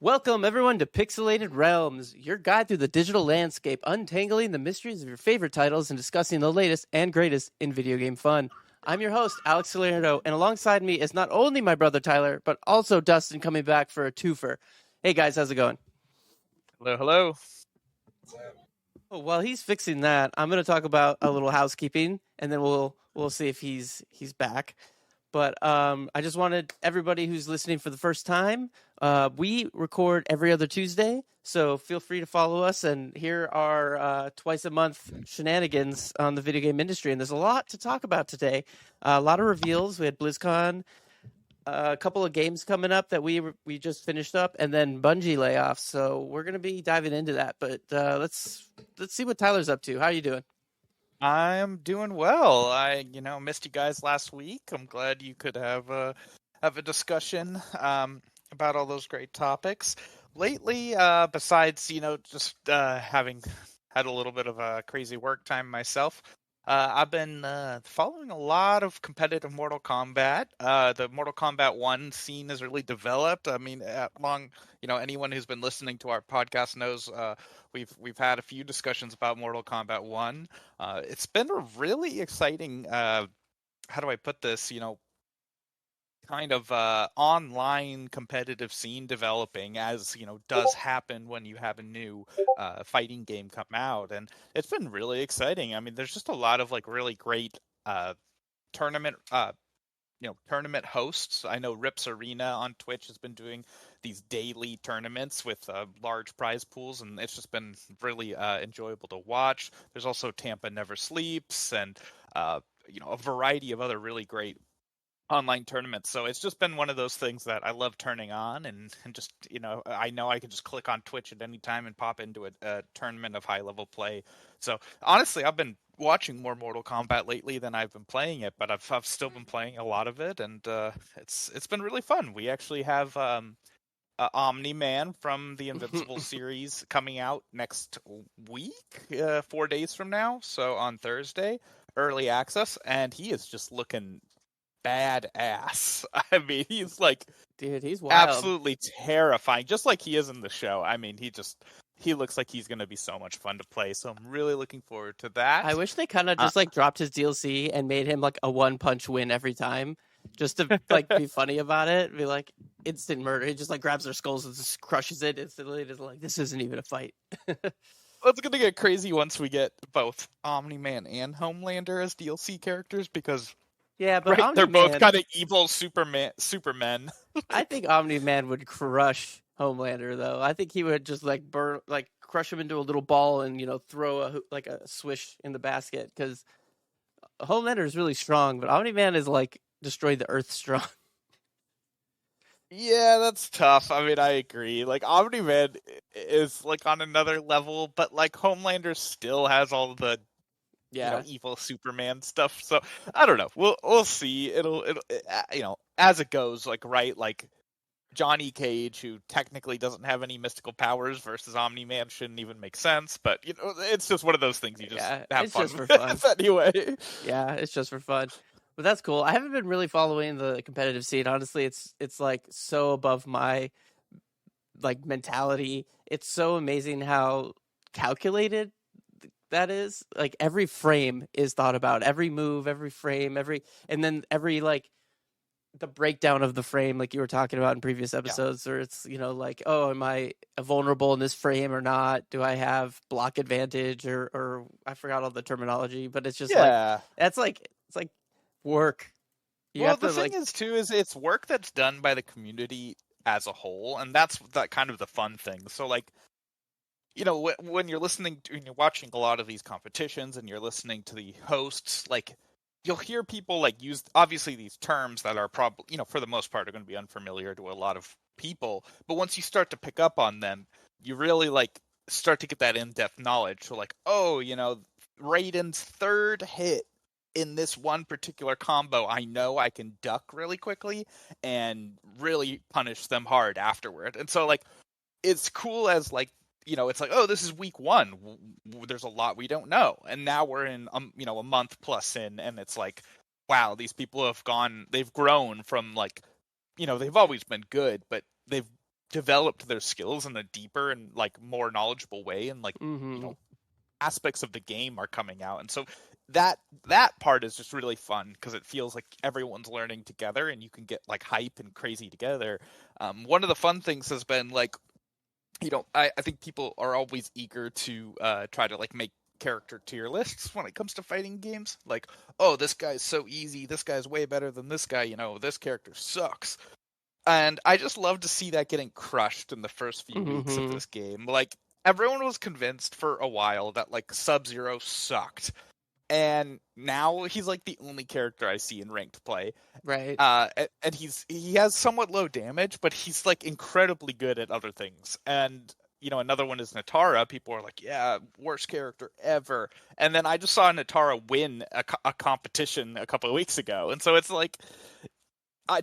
Welcome, everyone, to Pixelated Realms, your guide through the digital landscape, untangling the mysteries of your favorite titles and discussing the latest and greatest in video game fun. I'm your host, Alex Salerno, and alongside me is not only my brother Tyler, but also Dustin coming back for a twofer. Hey guys, how's it going? Hello, hello. Oh, while he's fixing that, I'm going to talk about a little housekeeping, and then we'll see if he's back. But I just wanted everybody who's listening for the first time, we record every other Tuesday, so feel free to follow us and hear our twice a month shenanigans on the video game industry. And there's a lot to talk about today. A lot of reveals. We had BlizzCon, a couple of games coming up that we just finished up, and then Bungie layoffs. So we're going to be diving into that. But let's see what Tyler's up to. How are you doing? I'm doing well. I missed you guys last week. I'm glad you could have a discussion about all those great topics. Lately, besides just having had a little bit of a crazy work time myself, I've been following a lot of competitive Mortal Kombat. The Mortal Kombat 1 scene has really developed. I mean, anyone who's been listening to our podcast knows we've had a few discussions about Mortal Kombat 1. It's been a really exciting, how do I put this, kind of online competitive scene developing, as does happen when you have a new fighting game come out, and it's been really exciting. I mean, there's just a lot of really great tournament tournament hosts. I know Rips Arena on Twitch has been doing these daily tournaments with large prize pools, and it's just been really enjoyable to watch. There's also Tampa Never Sleeps, and a variety of other really great online tournaments. So it's just been one of those things that I love turning on, and just I know I can just click on Twitch at any time and pop into a tournament of high level play. So honestly, I've been watching more Mortal Kombat lately than I've been playing it, but I've still been playing a lot of it, and it's been really fun. We actually have Omni-Man from the Invincible series coming out next week, 4 days from now, so on Thursday, early access, and he is just looking badass. I mean, he's dude, he's wild. Absolutely terrifying, just like he is in the show. I mean, he looks like he's going to be so much fun to play, so I'm really looking forward to that. I wish they kind of just dropped his DLC and made him a one-punch win every time, just to be funny about it. Be like instant murder. He just grabs their skulls and just crushes it instantly. It's this isn't even a fight. Well, it's going to get crazy once we get both Omni-Man and Homelander as DLC characters, because yeah, but right, they're both kind of evil Supermen. I think Omni-Man would crush Homelander, though. I think he would just burn, crush him into a little ball and throw a swish in the basket, because Homelander is really strong, but Omni-Man is destroy the Earth strong. Yeah, that's tough. I mean, I agree. Omni-Man is on another level, but Homelander still has all the evil Superman stuff. So I don't know. We'll see. It'll as it goes. Johnny Cage, who technically doesn't have any mystical powers, versus Omni-Man shouldn't even make sense. But it's just one of those things you just have fun just for fun anyway. Yeah, it's just for fun. But that's cool. I haven't been really following the competitive scene. Honestly, it's so above my mentality. It's so amazing how calculated that is. Every frame is thought about, every move, every frame, and then every the breakdown of the frame, like you were talking about in previous episodes, or it's oh, am I vulnerable in this frame or not? Do I have block advantage, or I forgot all the terminology, but it's just that's it's work. The thing is too, is it's work that's done by the community as a whole, and that's that kind of the fun thing. So when you're when you're watching a lot of these competitions and you're listening to the hosts, you'll hear people use obviously these terms that are probably for the most part are going to be unfamiliar to a lot of people, but once you start to pick up on them, you really start to get that in-depth knowledge. So Raiden's third hit in this one particular combo, I know I can duck really quickly and really punish them hard afterward. And so it's cool as it's oh, this is week one. There's a lot we don't know, and now we're in a month plus in, and it's wow, these people they've grown from they've always been good, but they've developed their skills in a deeper and like more knowledgeable way, and like Mm-hmm. aspects of the game are coming out, and so that part is just really fun because it feels like everyone's learning together and you can get like hype and crazy together. One of the fun things has been like, I think people are always eager to try to like make character tier lists when it comes to fighting games. Like, oh, this guy's so easy, this guy's way better than this guy, this character sucks. And I just love to see that getting crushed in the first few weeks of Mm-hmm. this game. Like, everyone was convinced for a while that like Sub-Zero sucked, and now he's like the only character I see in ranked play. Right. And he has somewhat low damage, but he's like incredibly good at other things. And another one is Natara. People are like, yeah, worst character ever. And then I just saw Natara win a competition a couple of weeks ago, and so it's like,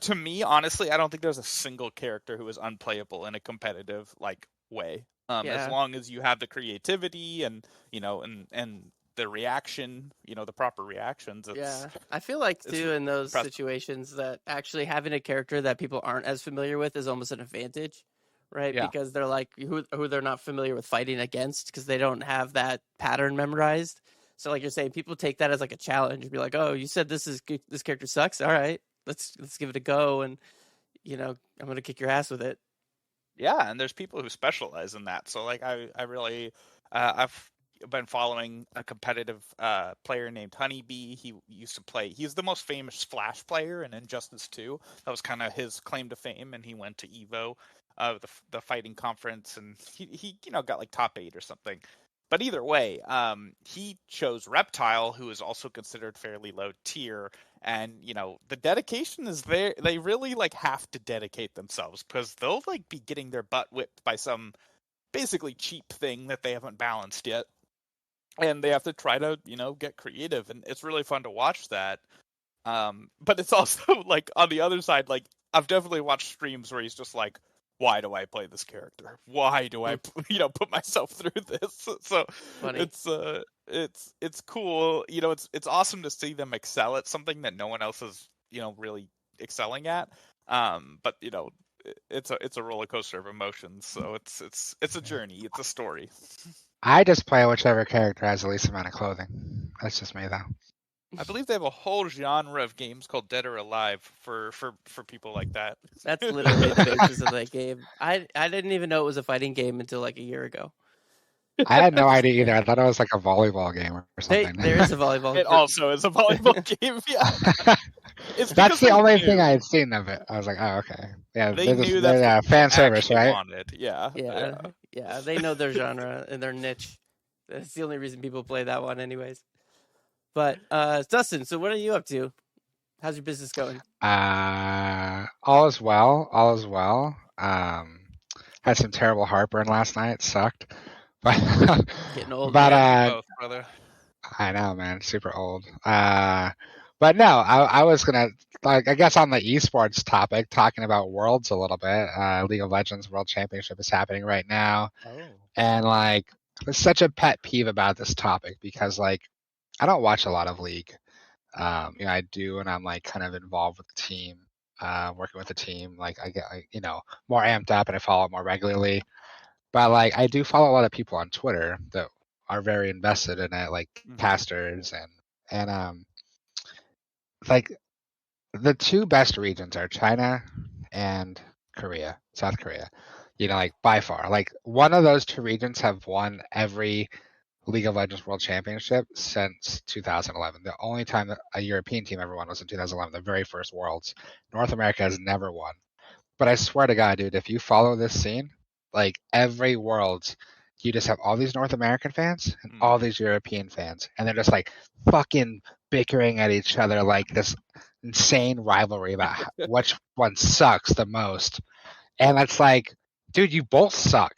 to me, honestly, I don't think there's a single character who is unplayable in a competitive like way. As Yeah. long as you have the creativity and and the reaction, the proper reactions, Yeah. I feel like it's too in those impressive. situations that actually having a character that people aren't as familiar with is almost an advantage, right? Yeah. Because they're like who they're not familiar with fighting against because they don't have that pattern memorized. So like you're saying, people take that as like a challenge and be like, "Oh, you said this character sucks. All right, let's give it a go." And I'm gonna kick your ass with it. Yeah, and there's people who specialize in that. So like I really I've been following a competitive player named Honeybee. He used to play. He's the most famous Flash player in Injustice 2. That was kind of his claim to fame, and he went to Evo, the fighting conference, and he got like top 8 or something. But either way, he chose Reptile, who is also considered fairly low tier, and the dedication is there. They really like have to dedicate themselves because they'll like be getting their butt whipped by some basically cheap thing that they haven't balanced yet, and they have to try to get creative, and it's really fun to watch that. But it's also like on the other side, like I've definitely watched streams where he's just like, why do I play this character? Why do I put myself through this? So Funny. it's cool. It's awesome to see them excel at something that no one else is really excelling at. But it's a roller coaster of emotions. So it's a journey. It's a story. I just play whichever character has the least amount of clothing. That's just me, though. I believe they have a whole genre of games called Dead or Alive for people like that. That's literally the basis of that game. I didn't even know it was a fighting game until like a year ago. I had no idea either. I thought it was like a volleyball game or something. There is a volleyball. It also is a volleyball game. Yeah, that's the only thing I had seen of it. I was like, oh, okay. Yeah, they knew that fan service, right? Wanted. Yeah. They know their genre and their niche. That's the only reason people play that one, anyways. But Dustin, so what are you up to? How's your business going? All is well. All is well. Had some terrible heartburn last night. It sucked. But getting old. But both, brother. I know, man. Super old. But no, I was gonna I guess on the esports topic, talking about Worlds a little bit. League of Legends World Championship is happening right now, and like there's such a pet peeve about this topic because like I don't watch a lot of League. I do, and I'm like kind of involved with the team, working with the team. Like I get more amped up, and I follow it more regularly. But like I do follow a lot of people on Twitter that are very invested in it, like casters and like the two best regions are China and Korea, South Korea. Like by far, like one of those two regions have won every League of Legends World Championship since 2011. The only time that a European team ever won was in 2011, the very first Worlds. North America has never won. But I swear to God, dude, if you follow this scene, like every Worlds, you just have all these North American fans and all these European fans, and they're just like fucking bickering at each other like this insane rivalry about which one sucks the most. And it's like, dude, you both suck.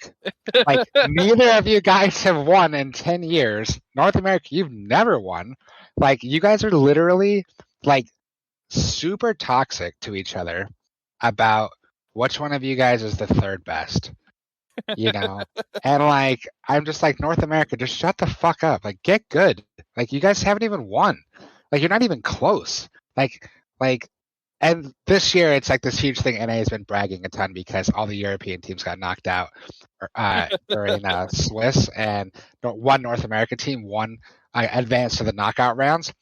Like neither of you guys have won in 10 years. North America, you've never won. Like you guys are literally like super toxic to each other about which one of you guys is the third best. And like I'm just like, North America, just shut the fuck up. Like get good. Like you guys haven't even won. Like you're not even close. Like And this year, it's like this huge thing. NA has been bragging a ton because all the European teams got knocked out during Swiss, and one North American team advanced to the knockout rounds.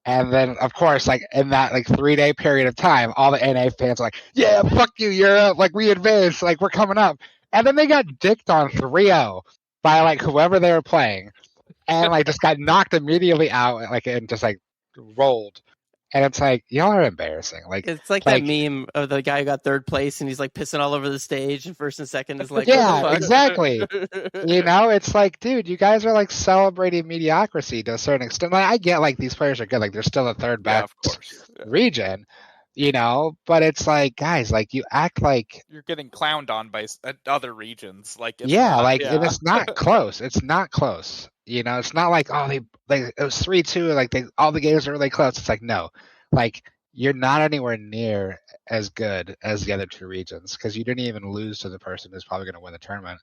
And then, of course, like in that like 3-day period of time, all the NA fans are like, "Yeah, fuck you, Europe! Like we advanced, like we're coming up." And then they got dicked on 3-0 by like whoever they were playing, and like just got knocked immediately out, like and just like rolled. And it's like, y'all are embarrassing. Like It's like that meme of the guy who got third place and he's like pissing all over the stage, and first and second is like, yeah, what the fuck? exactly. You know, it's like, dude, you guys are like celebrating mediocrity to a certain extent. Like, I get like these players are good, like they're still the third best region, you know, but it's like, guys, like you act like you're getting clowned on by other regions. Like, it's yeah, not, like yeah. and it's not close. It's not close. You know, it's not like it was 3-2, like all the games are really close. It's like no, like you're not anywhere near as good as the other two regions because you didn't even lose to the person who's probably going to win the tournament.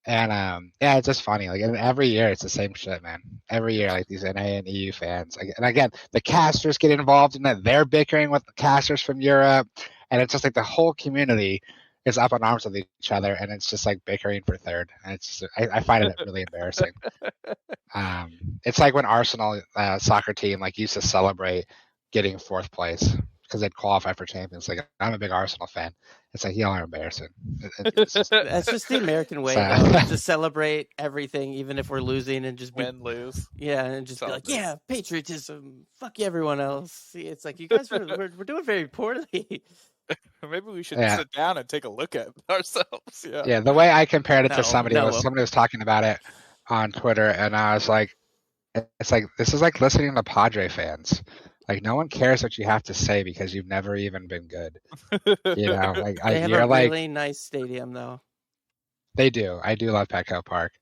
And yeah, it's just funny. Like, and every year it's the same shit, man. Every year, like these NA and EU fans, and again, the casters get involved in it. They're bickering with the casters from Europe, and it's just like the whole community is up in arms with each other, and it's just like bickering for third. And it's just, I find it really embarrassing. It's like when Arsenal soccer team like used to celebrate getting fourth place because they'd qualify for Champions League. I'm a big Arsenal fan. It's like, y'all are embarrassing. That's just the American way, though, to celebrate everything, even if we're losing, and just lose. Yeah, and just be like, yeah, patriotism. Fuck everyone else. See, it's like you guys we're doing very poorly. Maybe we should sit down and take a look at ourselves. Yeah. Yeah. The way I compared it to somebody was talking about it on Twitter, and I was like, it's like this is like listening to Padre fans. Like no one cares what you have to say because you've never even been good. You know, like they have a really nice stadium, though. They do. I do love Petco Park,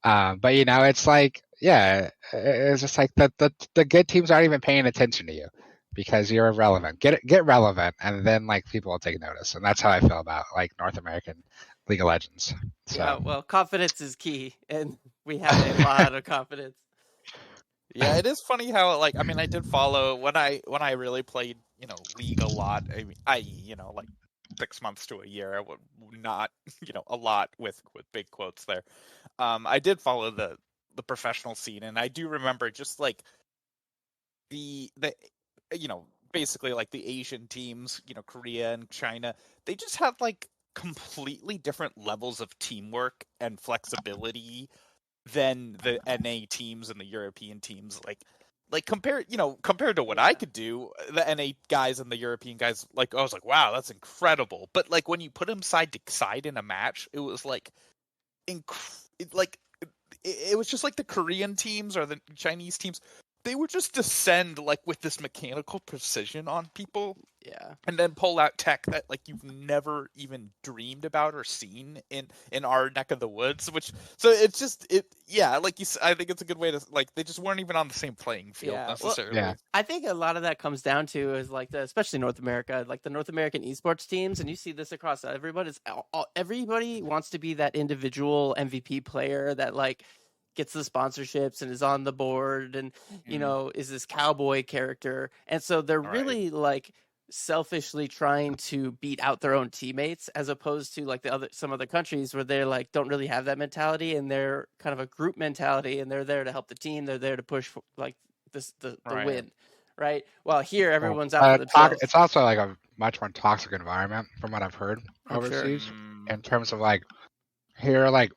but you know, it's like, yeah, it's just like the good teams aren't even paying attention to you because you're irrelevant. Get relevant, and then like people will take notice, and that's how I feel about like North American League of Legends. So. Yeah, well, confidence is key, and we have a lot of confidence. Yeah, it is funny how like I did follow when I really played, you know, League a lot. You know, like 6 months to a year. I would not, you know, a lot with big quotes there. I did follow the professional scene, and I do remember just like the you know, basically like the Asian teams, you know, Korea and China, they just have like completely different levels of teamwork and flexibility than the NA teams and the European teams. Like compared to what I could do, the NA guys and the European guys, like I was like, wow, that's incredible. But like when you put them side to side in a match, it was like it was just like the Korean teams or the Chinese teams. They would just descend like with this mechanical precision on people. Yeah. And then pull out tech that like you've never even dreamed about or seen in our neck of the woods. So it's just like you. I think it's a good way to like they just weren't even on the same playing field necessarily. Well, I think a lot of that comes down to is like especially North America, like the North American esports teams, and you see this across everybody. Everybody wants to be that individual MVP player that like gets the sponsorships and is on the board and you know is this cowboy character, and so they're really like selfishly trying to beat out their own teammates, as opposed to like some other countries where they're like don't really have that mentality, and they're kind of a group mentality, and they're there to help the team. They're there to push for, like the win, right? Well, here everyone's out for themselves. It's also like a much more toxic environment from what I've heard overseas, in terms of like here, like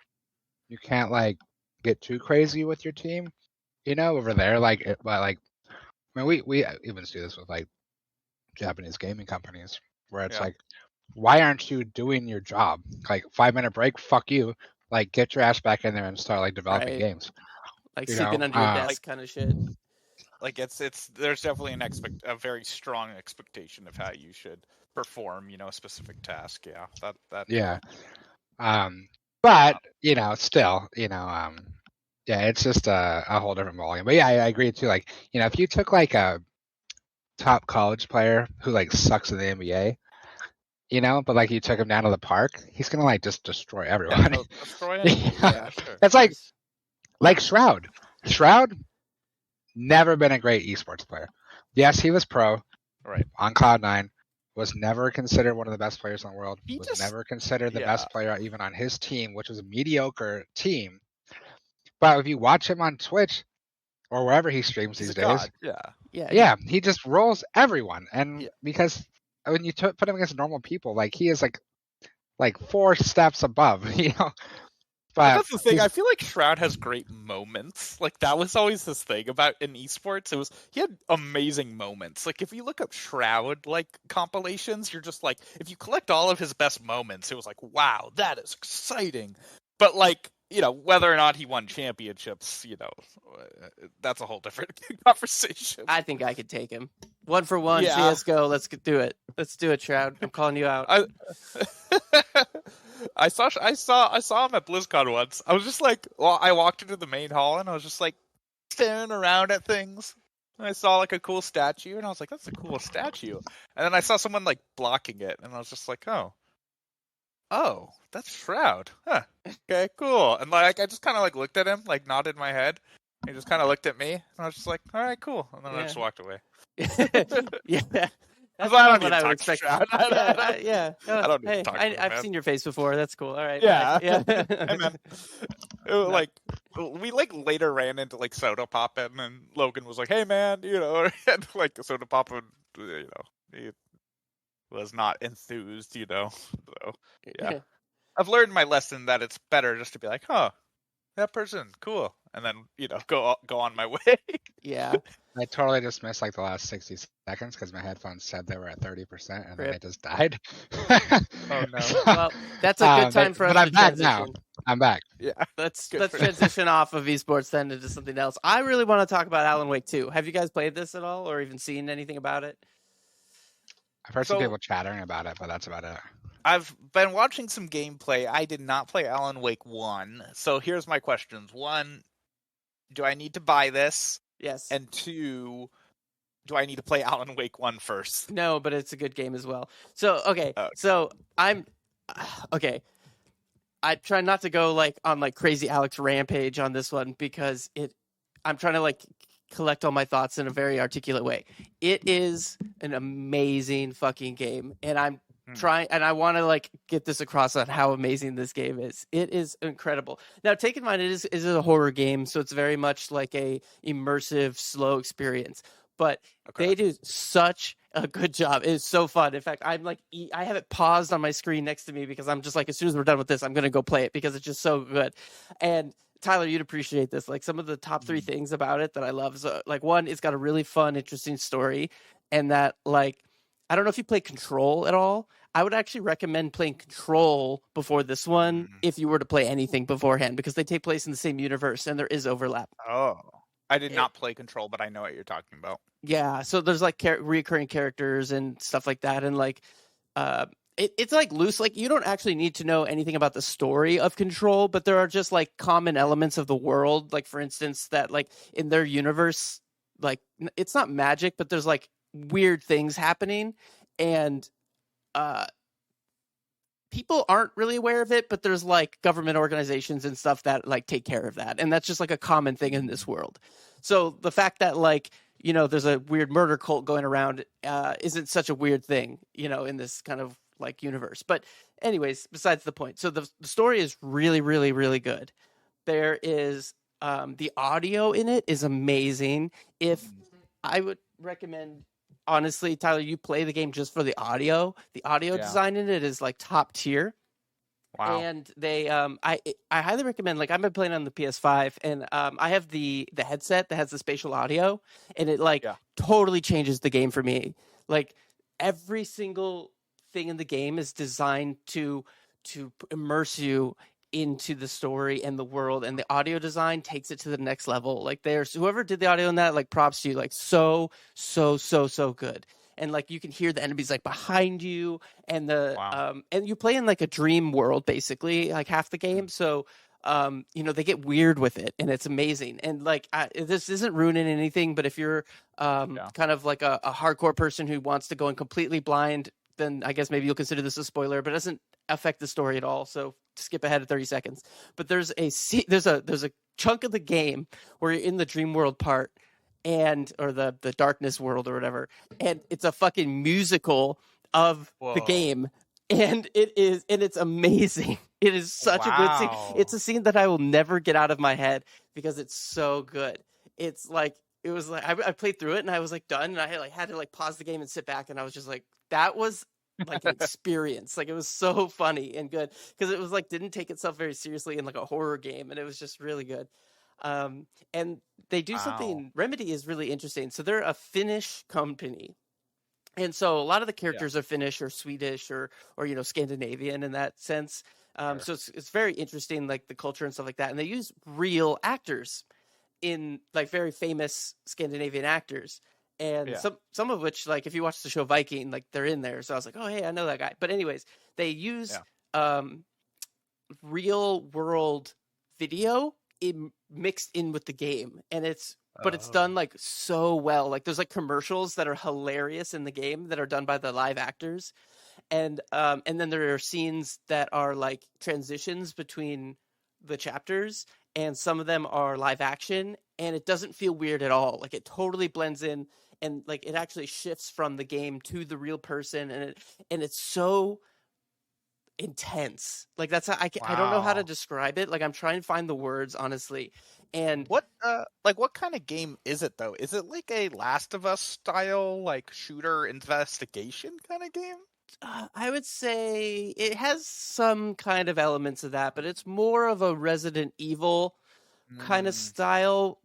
you can't like get too crazy with your team, you know. Over there, like but like I mean, we even see this with like Japanese gaming companies where it's like, why aren't you doing your job? Like 5-minute break, fuck you. Like get your ass back in there and start like developing games. Like sleeping under your desk kind of shit. Like it's there's definitely a very strong expectation of how you should perform, you know, a specific task. Yeah. That Yeah. But you know, still, you know, yeah, it's just a whole different ballgame. But yeah, I agree too. Like, you know, if you took like a top college player who like sucks in the NBA, you know, but like you took him down to the park, he's gonna like just destroy everyone. Destroy him? Yeah, sure. It's like Shroud. Shroud never been a great esports player. Yes, he was pro. Right. on Cloud9, was never considered one of the best players in the world, He was just- never considered the yeah. best player even on his team, which was a mediocre team. But if you watch him on Twitch or wherever he streams He's these a days, god. Yeah. yeah, he just rolls everyone. And Yeah. because when you put him against normal people, like he is like 4 steps above, you know. But That's the thing. I feel like Shroud has great moments. Like that was always his thing about in esports. He had amazing moments. Like if you look up Shroud like compilations, you're just like, if you collect all of his best moments, it was like, wow, that is exciting. But like, you know, whether or not he won championships, you know, that's a whole different conversation. I think I could take him. 1 for 1, Yeah. CS:GO. Let's do it. Let's do it, Shroud. I'm calling you out. I saw him at BlizzCon once. I was just like, well, I walked into the main hall and I was just like staring around at things. And I saw like a cool statue and I was like, that's a cool statue. And then I saw someone like blocking it and I was just like, oh, that's Shroud. Huh. Okay, cool. And like I just kind of like looked at him, like nodded my head. He just kind of looked at me and I was just like, all right, cool. And then I just walked away. Yeah. That's Not I don't what need I to would talk to expect. Shroud. Yeah. I don't need to Hey, talk to him, I've man. seen your face before. That's cool. All right. Yeah. Yeah. Hey, man. It was like we like later ran into like Soda Poppin' and Logan was like, "Hey man," you know, and like Soda Poppin', you know, he was not enthused, you know. So yeah, I've learned my lesson that it's better just to be like, "Huh, that person, cool," and then you know go on my way. Yeah. I totally just missed like the last 60 seconds because my headphones said they were at 30% and then Rip. it just died. Oh no. Well, that's a good time for us but to I'm back transition. now. I'm back. Yeah. Let's Good for- transition off of esports then into something else. I really want to talk about Alan Wake 2. Have you guys played this at all or even seen anything about it? I've heard some So- people chattering about it, but that's about it. I've been watching some gameplay. I did not play Alan Wake 1. So here's my questions. 1, do I need to buy this? Yes. And 2, do I need to play Alan Wake 1 first? No, but it's a good game as well. So, okay. Okay. So, I'm okay. I try not to go like on like crazy Alex rampage on this one because I'm trying to like collect all my thoughts in a very articulate way. It is an amazing fucking game and I'm trying and I want to like get this across on how amazing this game is. It is incredible. Now, take in mind it is a horror game, so it's very much like a immersive, slow experience. But they do such a good job. It is so fun. In fact, I'm like, I have it paused on my screen next to me because I'm just like, as soon as we're done with this, I'm going to go play it because it's just so good. And Tyler, you'd appreciate this. Like some of the top 3 things about it that I love is like 1, it's got a really fun, interesting story. And that like, I don't know if you play Control at all. I would actually recommend playing Control before this one if you were to play anything beforehand because they take place in the same universe and there is overlap. Oh. I did not play Control, but I know what you're talking about. Yeah, so there's like reoccurring characters and stuff like that, and like, it's like loose. Like you don't actually need to know anything about the story of Control, but there are just like common elements of the world. Like for instance, that like in their universe, like it's not magic, but there's like weird things happening, and people aren't really aware of it, but there's like government organizations and stuff that like take care of that. And that's just like a common thing in this world. So the fact that like, you know, there's a weird murder cult going around isn't such a weird thing, you know, in this kind of like universe. But anyways, besides the point. So the story is really, really, really good. There is the audio in it is amazing. If I would recommend, honestly, Tyler, you play the game just for the audio. The audio design in it is like top tier. Wow. And they, I highly recommend. Like I've been playing on the PS5, and I have the headset that has the spatial audio, and it like totally changes the game for me. Like every single thing in the game is designed to immerse you into the story and the world, and the audio design takes it to the next level. Like there's whoever did the audio in that, like props to you. Like so good. And like you can hear the enemies like behind you, and and you play in like a dream world basically, like half the game. So you know, they get weird with it, and it's amazing. And like this isn't ruining anything, but if you're kind of like a hardcore person who wants to go in completely blind, then I guess maybe you'll consider this a spoiler, but it doesn't affect the story at all. So skip ahead of 30 seconds. But there's a chunk of the game where you're in the dream world part, or the darkness world or whatever, and it's a fucking musical of the Whoa. game, and it's amazing. It is such a good scene. Wow. It's a scene that I will never get out of my head because it's so good. It's like it was like I played through it and I was like done, and I had to like pause the game and sit back, and I was just like, that was like an experience. Like, it was so funny and good because it was like didn't take itself very seriously in like a horror game, and it was just really good. And they do Wow. something. Remedy is really interesting. So they're a Finnish company, and so a lot of the characters are Finnish or Swedish or Scandinavian in that sense. Sure. So it's very interesting, like the culture and stuff like that. And they use real actors in like very famous Scandinavian actors. And some of which, like if you watch the show Viking, like they're in there. So I was like, oh, hey, I know that guy. But anyways, they use real world video mixed in with the game, and it's done like so well. Like there's like commercials that are hilarious in the game that are done by the live actors, and then there are scenes that are like transitions between the chapters, and some of them are live action, and it doesn't feel weird at all. Like it totally blends in, and like it actually shifts from the game to the real person, and it's so intense. Like that's how I don't know how to describe it. Like I'm trying to find the words, honestly. And what kind of game is it though? Is it like a Last of Us style like shooter investigation kind of game? I would say it has some kind of elements of that, but it's more of a Resident Evil kind of style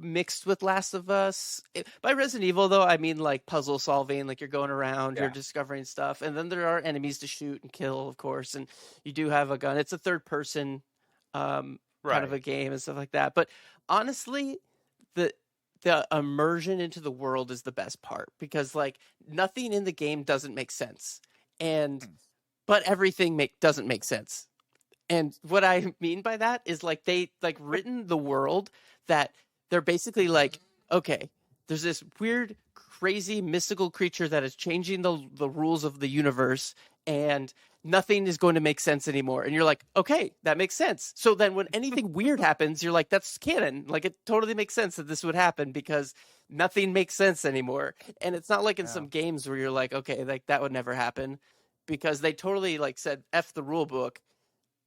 mixed with Last of Us. By Resident Evil, though, I mean like puzzle solving, like you're going around, you're discovering stuff, and then there are enemies to shoot and kill, of course, and you do have a gun. It's a third person kind of a game and stuff like that. But honestly, the immersion into the world is the best part, because like nothing in the game doesn't make sense, but everything doesn't make sense. And what I mean by that is like they like written the world that they're basically like, okay, there's this weird, crazy, mystical creature that is changing the rules of the universe, and nothing is going to make sense anymore. And you're like, okay, that makes sense. So then when anything weird happens, you're like, that's canon. Like it totally makes sense that this would happen because nothing makes sense anymore. And it's not like in some games where you're like, okay, like that would never happen, because they totally like said F the rule book,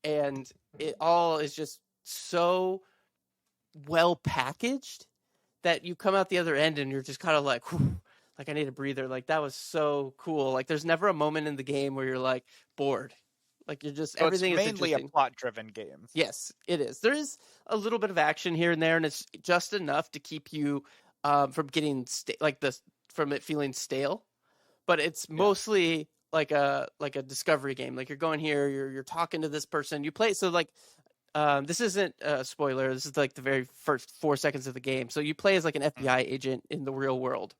and it all is just so well packaged that you come out the other end and you're just kind of like, whew, like I need a breather. Like that was so cool. Like there's never a moment in the game where you're like bored. Like you're just everything is mainly a plot-driven game. Yes, it is. There is a little bit of action here and there, and it's just enough to keep you from getting from it feeling stale. But it's mostly like a discovery game. Like you're going here, you're talking to this person. You play so like. This isn't a spoiler. This is like the very first 4 seconds of the game. So you play as like an FBI agent in the real world,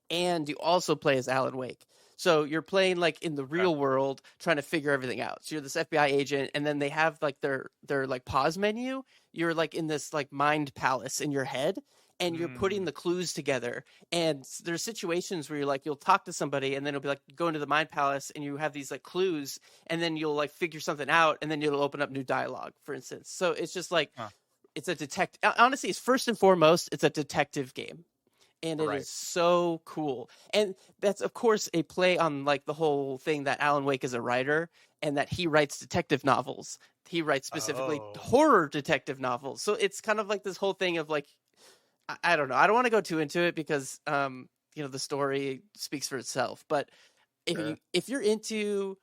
and you also play as Alan Wake. So you're playing like in the real world, trying to figure everything out. So you're this FBI agent, and then they have like their like pause menu. You're like in this like mind palace in your head, and you're putting the clues together. And there's situations where you're like, you'll talk to somebody, and then it'll be like go into the mind palace, and you have these like clues, and then you'll like figure something out, and then you'll open up new dialogue, for instance. So it's just like it's a detective. Honestly, it's first and foremost, it's a detective game. And it is so cool. And that's, of course, a play on like the whole thing that Alan Wake is a writer, and that he writes detective novels. He writes specifically horror detective novels. So it's kind of like this whole thing of like, I don't know. I don't want to go too into it because, the story speaks for itself. But if you're into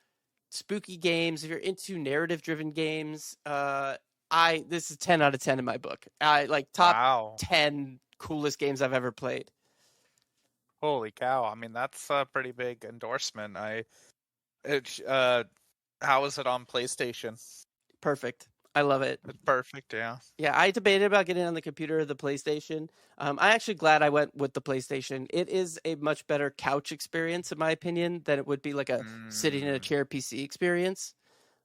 spooky games, if you're into narrative-driven games, this is 10 out of 10 in my book. I like top 10 coolest games I've ever played. Holy cow! I mean, that's a pretty big endorsement. How is it on PlayStation? Perfect. I love it. It's perfect, yeah. Yeah, I debated about getting on the computer or the PlayStation. I'm actually glad I went with the PlayStation. It is a much better couch experience, in my opinion, than it would be like a sitting in a chair PC experience.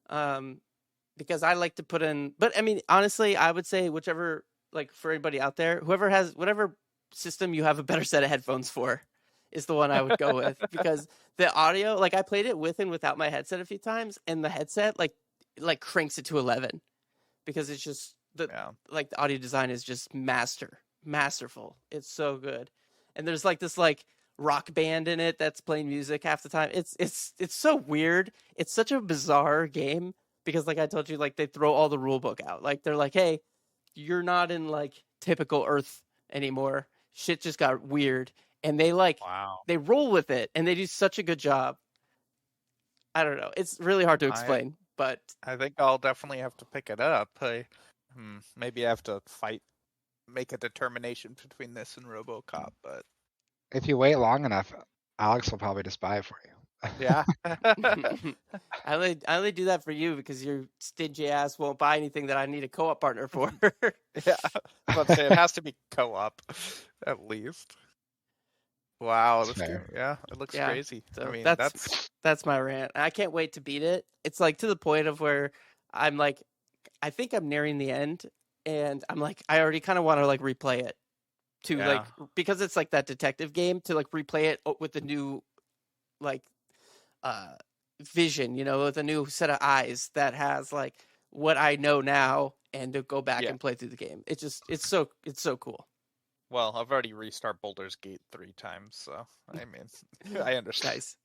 Because I like to put in, but I mean, honestly, I would say whichever, like for anybody out there, whoever has whatever system you have a better set of headphones for is the one I would go with, because the audio, like I played it with and without my headset a few times, and the headset like cranks it to 11, because it's just the audio design is just masterful. It's so good. And there's like this like rock band in it that's playing music half the time. It's so weird. It's such a bizarre game because like I told you, like they throw all the rule book out. Like they're like, hey, you're not in like typical Earth anymore. Shit just got weird. And they like Wow. they roll with it and they do such a good job. I don't know. It's really hard to explain, but I think I'll definitely have to pick it up. Maybe I have to make a determination between this and RoboCop, but If you wait long enough, Alex will probably just buy it for you. yeah. I only do that for you because your stingy ass won't buy anything that I need a co-op partner for. Yeah. Let's say it has to be co-op, at least. Wow, That's this game, fair. yeah, it looks Yeah, crazy. so I mean, that's my rant. I can't wait to beat it. It's like to the point of where I'm like, I think I'm nearing the end, and I'm like, I already kind of want to like replay it to Yeah. like because it's like that detective game to like replay it with the new like vision, with a new set of eyes that has like what I know now and to go back Yeah. and play through the game. It's so cool. Well, I've already restarted Baldur's Gate 3 times, so I mean, I understand. Nice.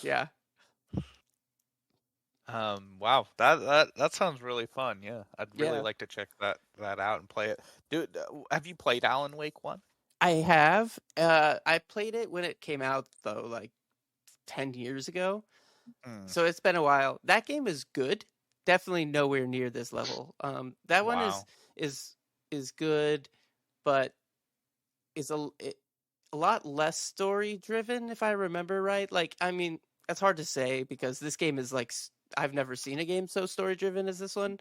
Yeah. Wow, that sounds really fun. Yeah, I'd really Yeah. like to check that out and play it. Dude, have you played Alan Wake 1? I have. I played it when it came out though, like 10 years ago. So it's been a while. That game is good. Definitely nowhere near this level. That one Wow. is good, but is a lot less story driven if I remember right. Like, I mean, that's hard to say because this game is like I've never seen a game so story driven as this one.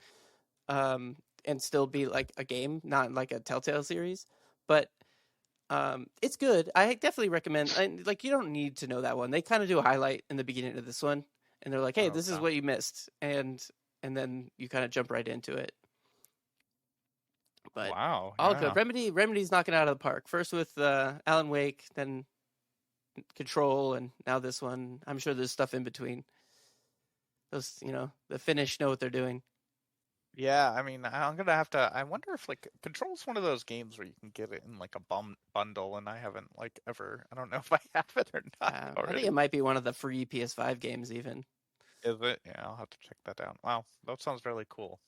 And still be like a game, not like a Telltale series. But it's good. I definitely recommend. Like, you don't need to know that one. They kind of do a highlight in the beginning of this one, and they're like, "Hey, this is Okay. what you missed," and then you kind of jump right into it. But Wow. all Yeah. good. Remedy's knocking it out of the park. First with Alan Wake, then Control, and now this one. I'm sure there's stuff in between. Those, the Finnish know what they're doing. Yeah, I mean, I'm gonna have to. I wonder if like Control's one of those games where you can get it in like a bundle, and I haven't like ever. I don't know if I have it or not I already. think it might be one of the free PS5 games, even. Is it? Yeah, I'll have to check that out. Wow, that sounds really cool.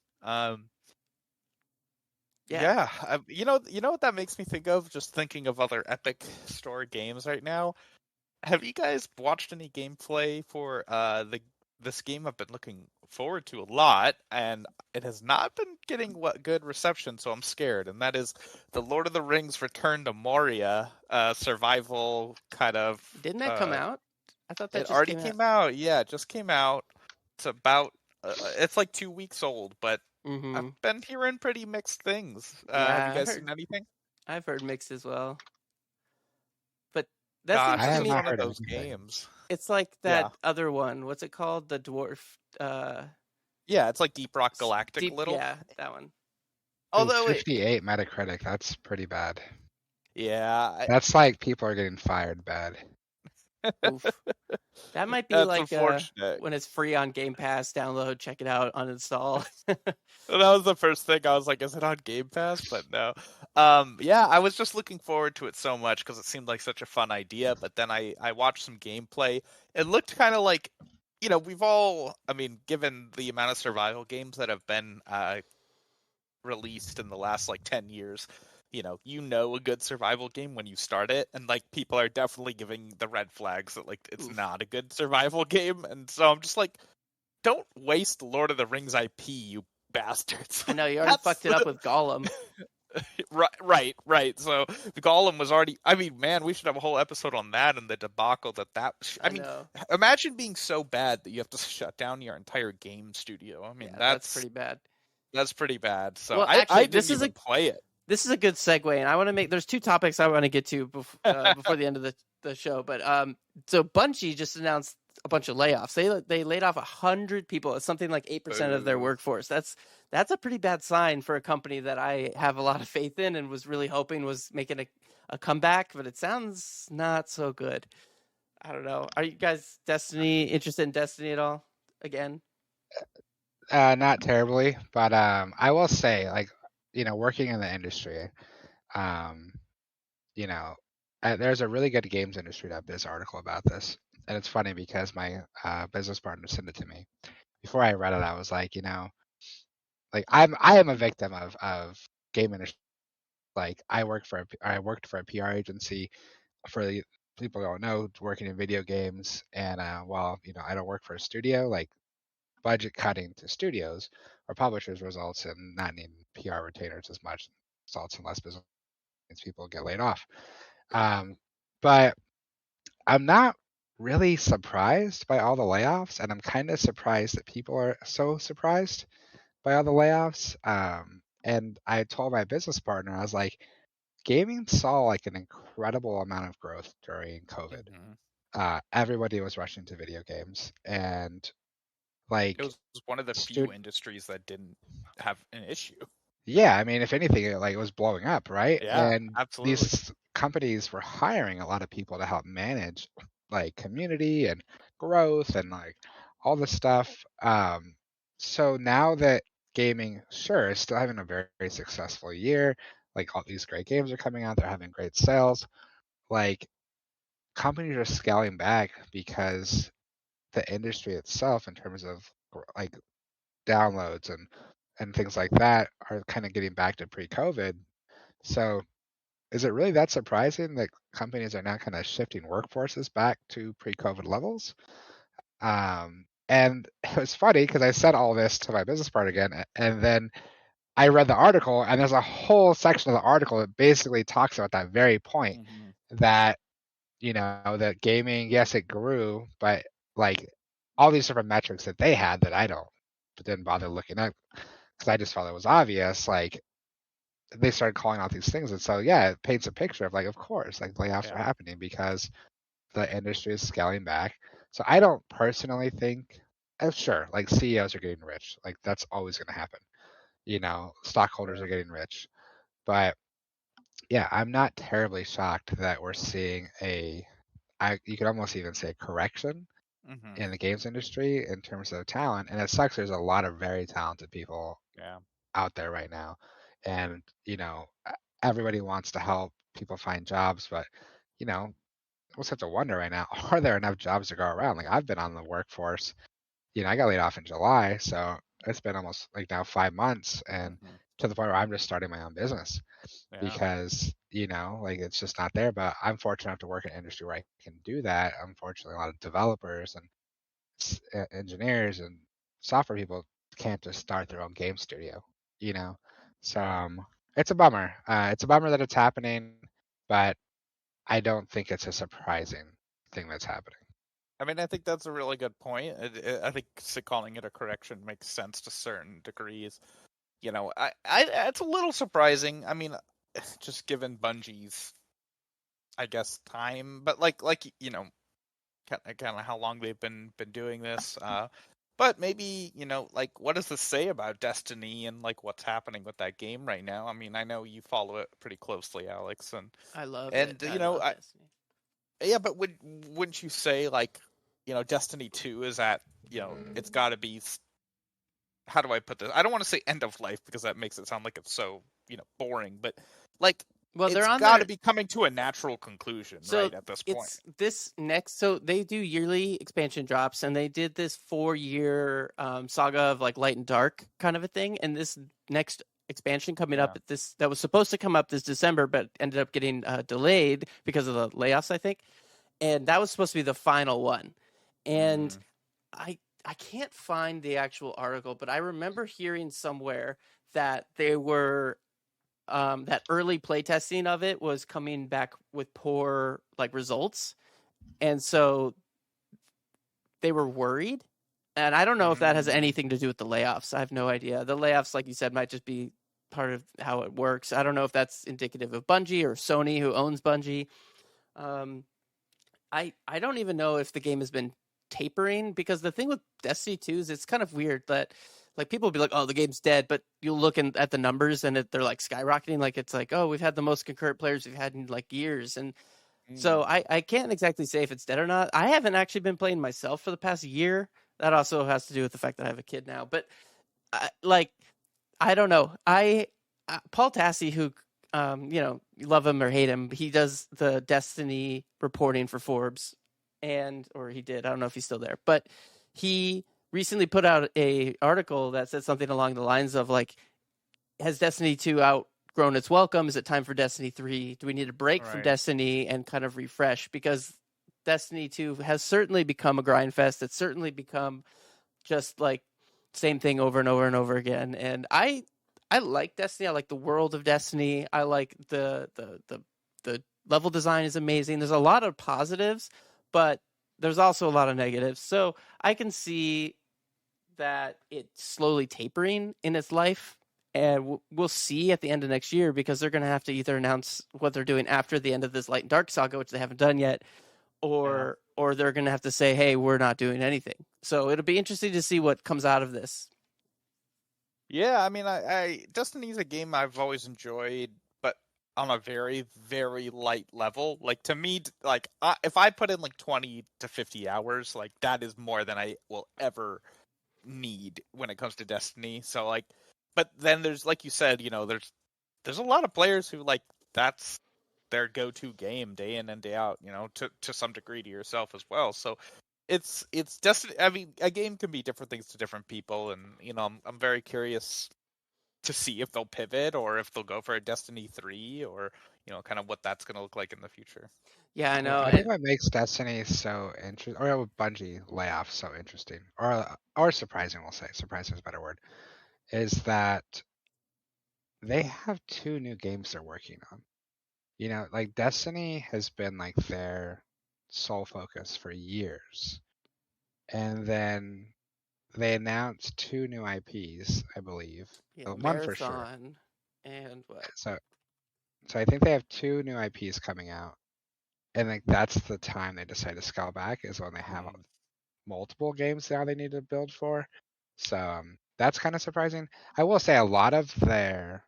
Yeah. You know what that makes me think of? Just thinking of other Epic Store games right now. Have you guys watched any gameplay for this game I've been looking forward to a lot, and it has not been getting good reception, so I'm scared. And that is the Lord of the Rings Return to Moria survival kind of. Didn't that come out? I thought that it just already came out. Yeah, it just came out. It's about it's like 2 weeks old, but I've been hearing pretty mixed things. Have you guys seen anything? I've heard mixed as well. But Gosh, that's this is one of heard those anything. games. It's like that other one. What's it called? The dwarf. Yeah, it's like Deep Rock Galactic. Yeah, that one. Although 58 Metacritic, that's pretty bad. Yeah, that's like people are getting fired bad. Oof. That might be like when it's free on Game Pass. Download, check it out, uninstall. That was the first thing I was like, is it on Game Pass? But no. Yeah, I was just looking forward to it so much because it seemed like such a fun idea. But then I watched some gameplay. It looked kind of like, we've all, I mean, given the amount of survival games that have been released in the last like 10 years, a good survival game when you start it, and like people are definitely giving the red flags that like it's not a good survival game. And so I'm just like, don't waste Lord of the Rings IP, you bastards. I know, you already fucked it up with Gollum. Right. So Gollum was already. I mean, man, we should have a whole episode on that and the debacle that. I mean, imagine being so bad that you have to shut down your entire game studio. I mean, that's pretty bad. That's pretty bad. So well, actually, I didn't even play it. This is a good segue, and I want to make. There's 2 topics I want to get to before the end of the show. But so Bungie just announced a bunch of layoffs. They laid off 100 people. It's something like 8% of their workforce. That's a pretty bad sign for a company that I have a lot of faith in and was really hoping was making a comeback. But it sounds not so good. I don't know. Are you guys interested in Destiny at all? Again? Not terribly, but I will say, like, working in the industry, um, you know, there's a really good games industry.biz article about this, and it's funny because my business partner sent it to me. Before I read it, I was like, like I am a victim of game industry. Like I worked for a PR agency for the people who don't know, working in video games, and while I don't work for a studio, like budget cutting to studios or publishers results in not needing PR retainers as much, results in less business, people get laid off. But I'm not really surprised by all the layoffs, and I'm kind of surprised that people are so surprised by all the layoffs. And I told my business partner, I was like, gaming saw like an incredible amount of growth during COVID. Everybody was rushing to video games, and It like was one of the few industries that didn't have an issue. yeah, I mean, if anything, it was blowing up, right? Yeah, And absolutely. these companies were hiring a lot of people to help manage like community and growth and like all this stuff. So now that gaming, sure, is still having a very, very successful year, like all these great games are coming out, they're having great sales. Like companies are scaling back because the industry itself, in terms of like downloads and things like that, are kind of getting back to pre-COVID. So is it really that surprising that companies are now kind of shifting workforces back to pre-COVID levels? And it was funny because I said all this to my business partner again, and then I read the article, and there's a whole section of the article that basically talks about that very point, that that gaming, yes, it grew, but like all these different metrics that they had that I didn't bother looking at because I just felt it was obvious. Like they started calling out these things, and so yeah, it paints a picture of like, of course, like layoffs are happening because the industry is scaling back. So I don't personally think, sure, like CEOs are getting rich, like that's always going to happen. Stockholders are getting rich, but yeah, I'm not terribly shocked that we're seeing you could almost even say correction in the games industry in terms of talent. And it sucks. There's a lot of very talented people out there right now, and everybody wants to help people find jobs, but I almost have to wonder right now: are there enough jobs to go around? Like I've been on the workforce. I got laid off in July, so it's been almost like now 5 months, and to the point where I'm just starting my own business because like it's just not there. But I'm fortunate enough to work in an industry where I can do that. Unfortunately, a lot of developers and engineers and software people can't just start their own game studio, you know. So it's a bummer. It's a bummer that it's happening, but I don't think it's a surprising thing that's happening. I mean, I think that's a really good point. I think calling it a correction makes sense to certain degrees. It's a little surprising. I mean, just given Bungie's, I guess, time, but like kind of how long they've been doing this. But maybe like what does this say about Destiny and like what's happening with that game right now? I mean, I know you follow it pretty closely, Alex, and I love it. I love Destiny. Yeah, but wouldn't you say like Destiny 2 is at it's got to be, how do I put this? I don't want to say end of life because that makes it sound like it's so boring, but like it's got to be coming to a natural conclusion, right, at this point. So they do yearly expansion drops, and they did this 4-year saga of like Light and Dark kind of a thing, and this next expansion coming up that was supposed to come up this December, but ended up getting delayed because of the layoffs, I think, and that was supposed to be the final one. And I can't find the actual article, but I remember hearing somewhere that they were that early playtesting of it was coming back with poor like results, and so they were worried. And I don't know if that has anything to do with the layoffs. I have no idea. The layoffs, like you said, might just be part of how it works. I don't know if that's indicative of Bungie or Sony, who owns Bungie. I don't even know if the game has been tapering, because the thing with Destiny 2 is it's kind of weird that like people will be like, oh, the game's dead, but you'll look at the numbers and they're like skyrocketing. Like it's like, oh, we've had the most concurrent players we've had in like years. And so I can't exactly say if it's dead or not. I haven't actually been playing myself for the past year. That also has to do with the fact that I have a kid now. But I don't know. Paul Tassi, who you love him or hate him, he does the Destiny reporting for Forbes, or he did. I don't know if he's still there, but he recently put out a article that said something along the lines of like, has Destiny 2 outgrown its welcome? Is it time for Destiny 3? Do we need a break from Destiny and kind of refresh? Because Destiny 2 has certainly become a grind fest. It's certainly become just like same thing over and over and over again. And I like Destiny. I like the world of Destiny. I like the level design is amazing. There's a lot of positives, but there's also a lot of negatives. So I can see that it's slowly tapering in its life. And we'll see at the end of next year, because they're going to have to either announce what they're doing after the end of this Light and Dark saga, which they haven't done yet, or they're going to have to say, hey, we're not doing anything. So it'll be interesting to see what comes out of this. Yeah, I mean, I Destiny's a game I've always enjoyed, but on a very, very light level. Like, to me, like, if I put in like 20 to 50 hours, like, that is more than I will ever need when it comes to Destiny. So, like, but then there's, like you said, there's a lot of players who, like, that's their go-to game day in and day out, to some degree, to yourself as well. So it's Destiny. I mean, a game can be different things to different people, and I'm very curious to see if they'll pivot or if they'll go for a Destiny 3, or kind of what that's going to look like in the future. Yeah, I know. I think what makes Destiny so interesting, or Bungie layoff so interesting, or surprising, we'll say, surprising is a better word, is that they have 2 new games they're working on. Like Destiny has been like their sole focus for years. And then they announced 2 new IPs, I believe. One for sure. Marathon and what? So I think they have 2 new IPs coming out. And like that's the time they decide to scale back, is when they have multiple games now they need to build for. So that's kind of surprising. I will say a lot of their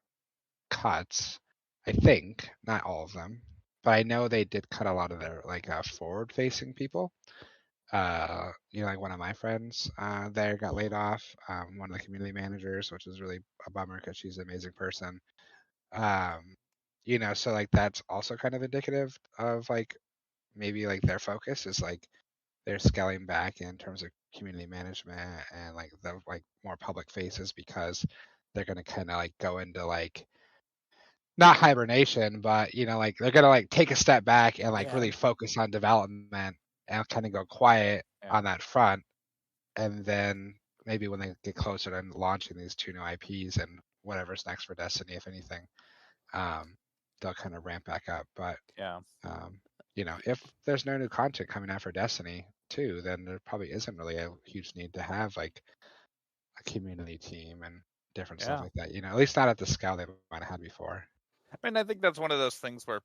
cuts, I think, not all of them, but I know they did cut a lot of their like forward-facing people. Like one of my friends there got laid off. One of the community managers, which is really a bummer because she's an amazing person. So like that's also kind of indicative of like maybe like their focus is like they're scaling back in terms of community management and like the like more public faces, because they're gonna kind of like go into like not hibernation, but like they're gonna like take a step back and like really focus on development and kind of go quiet on that front. And then maybe when they get closer to launching these 2 new IPs and whatever's next for Destiny, if anything, they'll kind of ramp back up. But if there's no new content coming out for Destiny 2, then there probably isn't really a huge need to have like a community team and different stuff like that. At least not at the scale they might have had before. I mean, I think that's one of those things where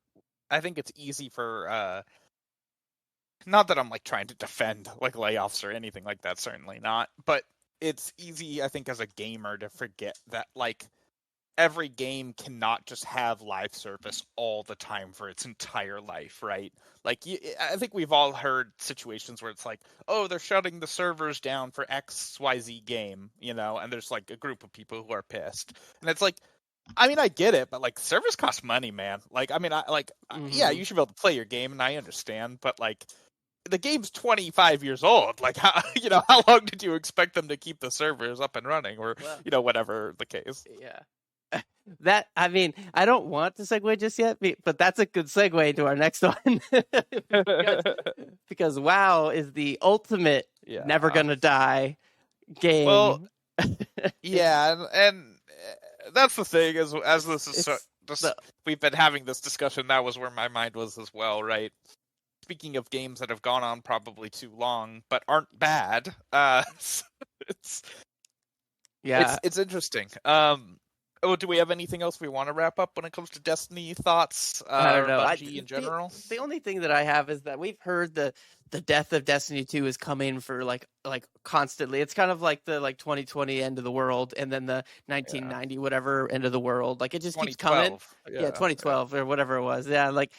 I think it's easy for not that I'm like trying to defend like layoffs or anything like that, certainly not, but it's easy, I think, as a gamer to forget that like every game cannot just have live service all the time for its entire life, right? Like, I think we've all heard situations where it's like, oh, they're shutting the servers down for XYZ game, and there's like a group of people who are pissed. And it's like, I mean, I get it, but like servers cost money, man. Like, I mean, yeah, you should be able to play your game, and I understand, but like the game's 25 years old. Like, how how long did you expect them to keep the servers up and running, or whatever the case? Yeah. That, I mean, I don't want to segue just yet, but that's a good segue to our next one. because WoW is the ultimate never gonna die game. Well, yeah, and that's the thing, as this is we've been having this discussion, that was where my mind was as well, right? Speaking of games that have gone on probably too long but aren't bad, it's interesting. Do we have anything else we want to wrap up when it comes to Destiny thoughts? I don't know. Bungie in general? The only thing that I have is that we've heard the death of Destiny 2 is coming for like constantly. It's kind of like the 2020 end of the world, and then the 1990 whatever end of the world. Like, it just keeps coming. Yeah, 2012 or whatever it was. Yeah, like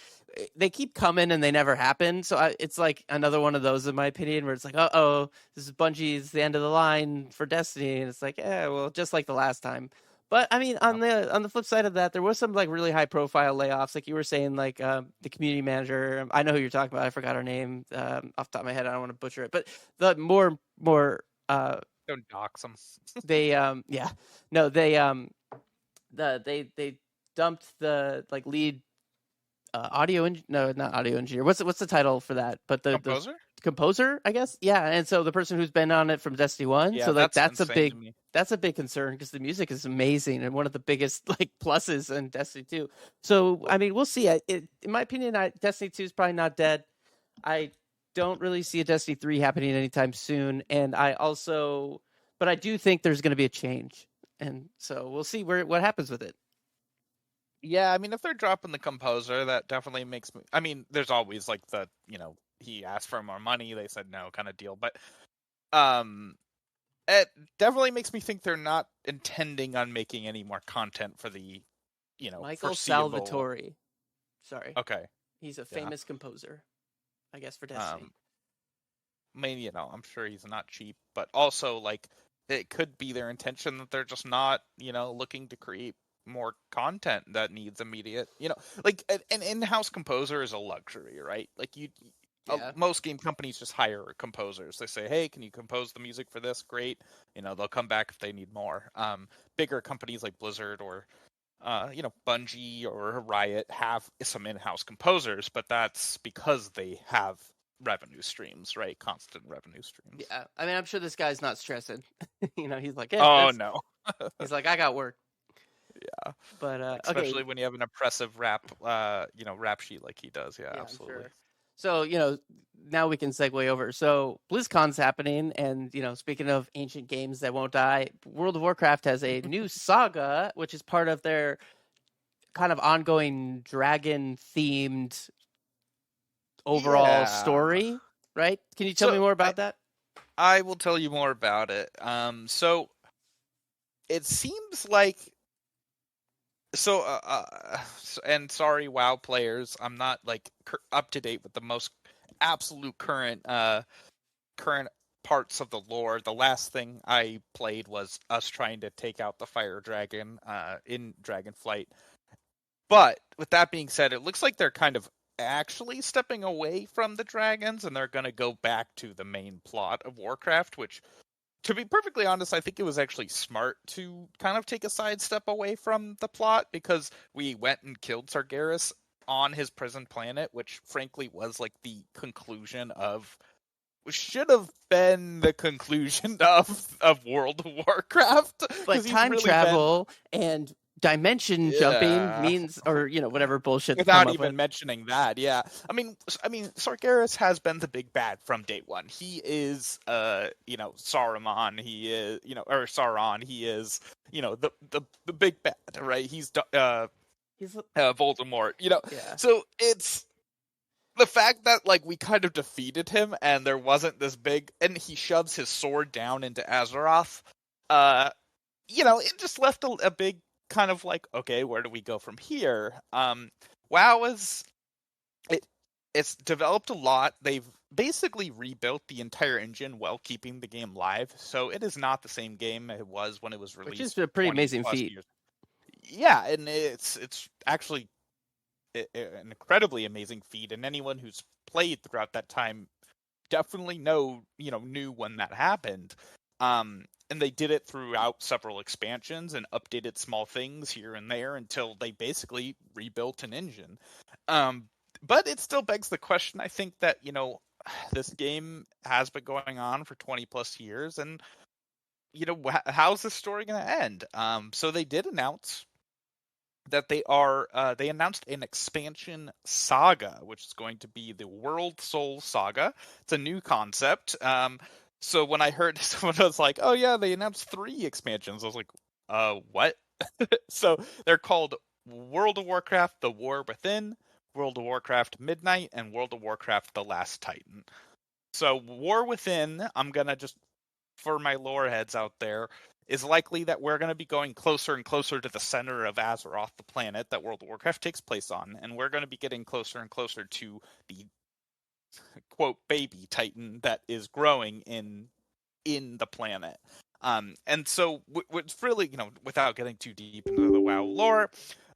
they keep coming and they never happen. So it's like another one of those, in my opinion, where it's like, this is Bungie's the end of the line for Destiny, and it's like, well, just like the last time. But I mean, on the flip side of that, there was some like really high profile layoffs, like you were saying, like the community manager. I know who you're talking about. I forgot her name off the top of my head. I don't want to butcher it, but the more Don't dox them. they yeah no they they dumped the like lead no, not audio engineer. What's the title for that? But the composer, I guess. Yeah, and so the person who's been on it from Destiny 1. Yeah, so like that's a big concern because the music is amazing and one of the biggest like pluses in Destiny 2. So I mean, we'll see. In my opinion, Destiny 2 is probably not dead. I don't really see a Destiny 3 happening anytime soon, and but I do think there's going to be a change, and so we'll see what happens with it. Yeah, I mean, if they're dropping the composer, that definitely makes me. I mean, there's always like he asked for more money, they said no kind of deal, but it definitely makes me think they're not intending on making any more content for the, Michael foreseeable... Salvatore. Sorry. Okay. He's a famous composer, I guess, for Destiny. I mean, I'm sure he's not cheap, but also like it could be their intention that they're just not, looking to create more content that needs immediate, like an in-house composer is a luxury, right? Like most game companies just hire composers. They say, hey, can you compose the music for this? Great. They'll come back if they need more. Bigger companies like Blizzard or Bungie or Riot have some in-house composers, but that's because they have revenue streams, right? Constant revenue streams. Yeah, I mean, I'm sure this guy's not stressing. He's like, no. He's like, I got work. Yeah, but especially when you have an impressive rap sheet like he does. Yeah, absolutely. Sure. So now we can segue over. So BlizzCon's happening, and speaking of ancient games that won't die, World of Warcraft has a new saga, which is part of their kind of ongoing dragon-themed overall story. Right? Can you tell me more about that? I will tell you more about it. So it seems like. And sorry, WoW players, I'm not like up to date with the most absolute current parts of the lore. The last thing I played was us trying to take out the fire dragon in Dragonflight. But with that being said, it looks like they're kind of actually stepping away from the dragons, and they're going to go back to the main plot of Warcraft, which, to be perfectly honest, I think it was actually smart to kind of take a sidestep away from the plot, because we went and killed Sargeras on his prison planet, which frankly was like the conclusion of, which should have been the conclusion of World of Warcraft. But time travel and dimension jumping means, or whatever bullshit. Without even mentioning that, yeah. I mean, Sargeras has been the big bad from day one. He is, Saruman. He is, or Sauron. He is, the big bad, right? He's Voldemort. Yeah. So it's the fact that like we kind of defeated him, and there wasn't this big, and he shoves his sword down into Azeroth. It just left a big kind of like, okay, where do we go from here? WoW it's developed a lot. They've basically rebuilt the entire engine while keeping the game live, so it is not the same game it was when it was released. Which is a pretty amazing feat. Yeah, and it's actually an incredibly amazing feat, and anyone who's played throughout that time definitely knew when that happened. And they did it throughout several expansions and updated small things here and there until they basically rebuilt an engine. But it still begs the question, I think, that, this game has been going on for 20 plus years, and, how's this story going to end? So they did announce that they announced an expansion saga, which is going to be the World Soul Saga. It's a new concept. So when I heard someone was like, oh yeah, they announced 3 expansions, I was like, what? So they're called World of Warcraft, The War Within, World of Warcraft Midnight, and World of Warcraft The Last Titan. So War Within, I'm going to just, for my lore heads out there, is likely that we're going to be going closer and closer to the center of Azeroth, the planet that World of Warcraft takes place on, and we're going to be getting closer and closer to the quote baby titan that is growing in the planet. And so what's really, without getting too deep into the WoW lore,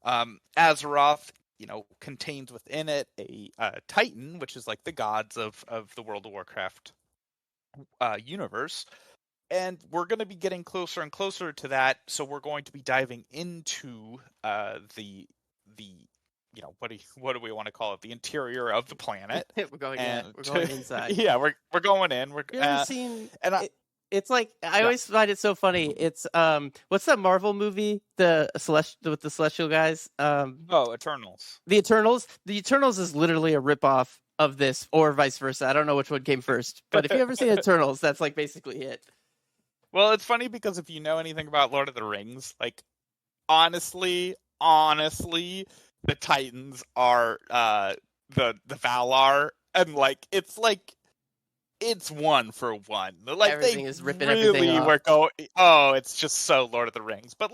Azeroth, contains within it a Titan, which is like the gods of the World of Warcraft universe. And we're going to be getting closer and closer to that, so we're going to be diving into the what do we want to call it? The interior of the planet. we're going inside. Yeah, we're going in. You ever seen? And it's like I always find it so funny. It's what's that Marvel movie? The with the celestial guys. Eternals. The Eternals. The Eternals is literally a ripoff of this, or vice versa. I don't know which one came first, but if you ever see Eternals, that's like basically it. Well, it's funny because if you know anything about Lord of the Rings, like honestly, the Titans are the Valar, and it's one for one. Like everything they is ripping really everything off. were going. Oh, it's just so Lord of the Rings. But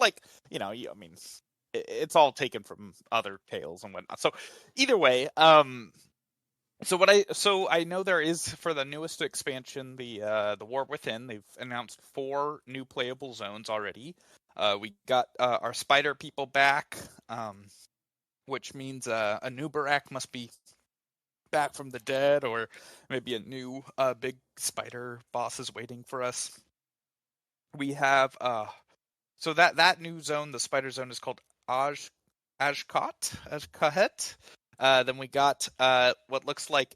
it's all taken from other tales and whatnot. So either way, So I know there is, for the newest expansion, the War Within. They've announced 4 new playable zones already. We got our spider people back, which means a new Barak must be back from the dead, or maybe a new big spider boss is waiting for us. We have so that new zone, the spider zone, is called Ajkahet. Then we got what looks like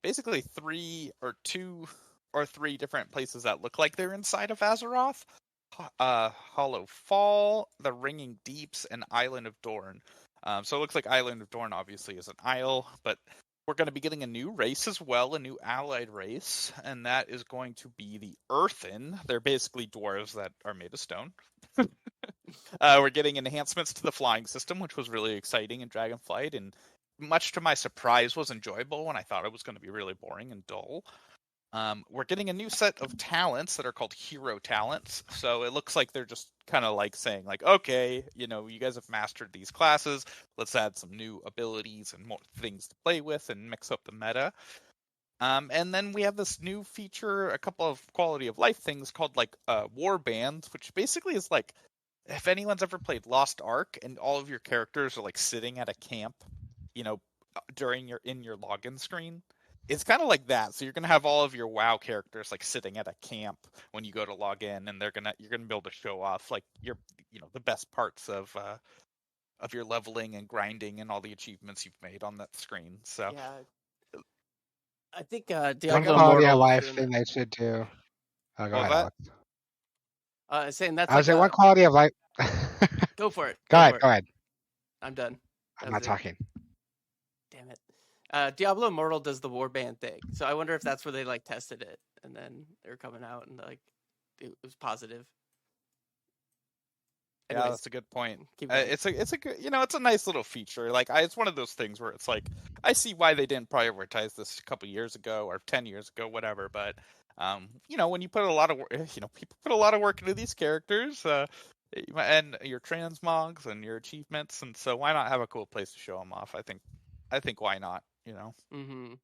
basically 3 or 2 or 3 different places that look like they're inside of Azeroth. Hollow Fall, the Ringing Deeps, and Island of Dorn. So it looks like Island of Dorn obviously is an isle, but we're going to be getting a new race as well, a new allied race, and that is going to be the Earthen. They're basically dwarves that are made of stone. We're getting enhancements to the flying system, which was really exciting in Dragonflight, and much to my surprise was enjoyable when I thought it was going to be really boring and dull. We're getting a new set of talents that are called hero talents. So it looks like they're just kind of like saying, like, okay, you guys have mastered these classes. Let's add some new abilities and more things to play with and mix up the meta. And then we have this new feature, a couple of quality of life things called like war bands, which basically is like, if anyone's ever played Lost Ark and all of your characters are like sitting at a camp, in your login screen, it's kind of like that. So you're gonna have all of your WoW characters like sitting at a camp when you go to log in, and you're gonna be able to show off like the best parts of your leveling and grinding and all the achievements you've made on that screen. So yeah, I think One Diablo quality of Immortal life is thing they should do. Oh, go What ahead, was Alex. saying that's I was like saying one quality of life. go for it. Go ahead. I'm done. I'm not talking. Damn it. Diablo Immortal does the warband thing, so I wonder if that's where they like tested it, and then they're coming out and like it was positive. Anyways, yeah, that's a good point. keep going. It's a good, it's a nice little feature. Like it's one of those things where it's like, I see why they didn't prioritize this a couple years ago or 10 years ago, whatever. But when you put a lot of people put a lot of work into these characters, and your transmogs and your achievements, and so why not have a cool place to show them off? I think why not? Mm-hmm.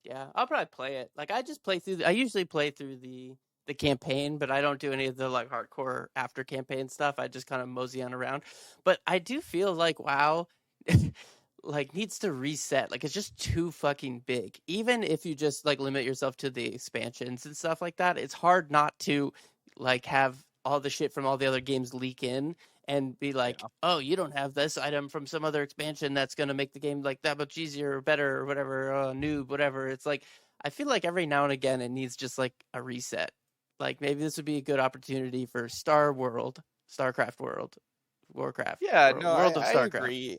Yeah, I'll probably play it. Like I just play through. I usually play through the campaign, but I don't do any of the like hardcore after campaign stuff. I just kind of mosey on around. But I do feel like WoW like needs to reset. Like it's just too fucking big. Even if you just like limit yourself to the expansions and stuff like that, it's hard not to like have all the shit from all the other games leak in and be like, oh, you don't have this item from some other expansion that's going to make the game like that much easier or better or whatever, noob, whatever. It's like, I feel like every now and again it needs just like a reset. Like maybe this would be a good opportunity for StarCraft World, Warcraft. Yeah, World of I StarCraft. agree.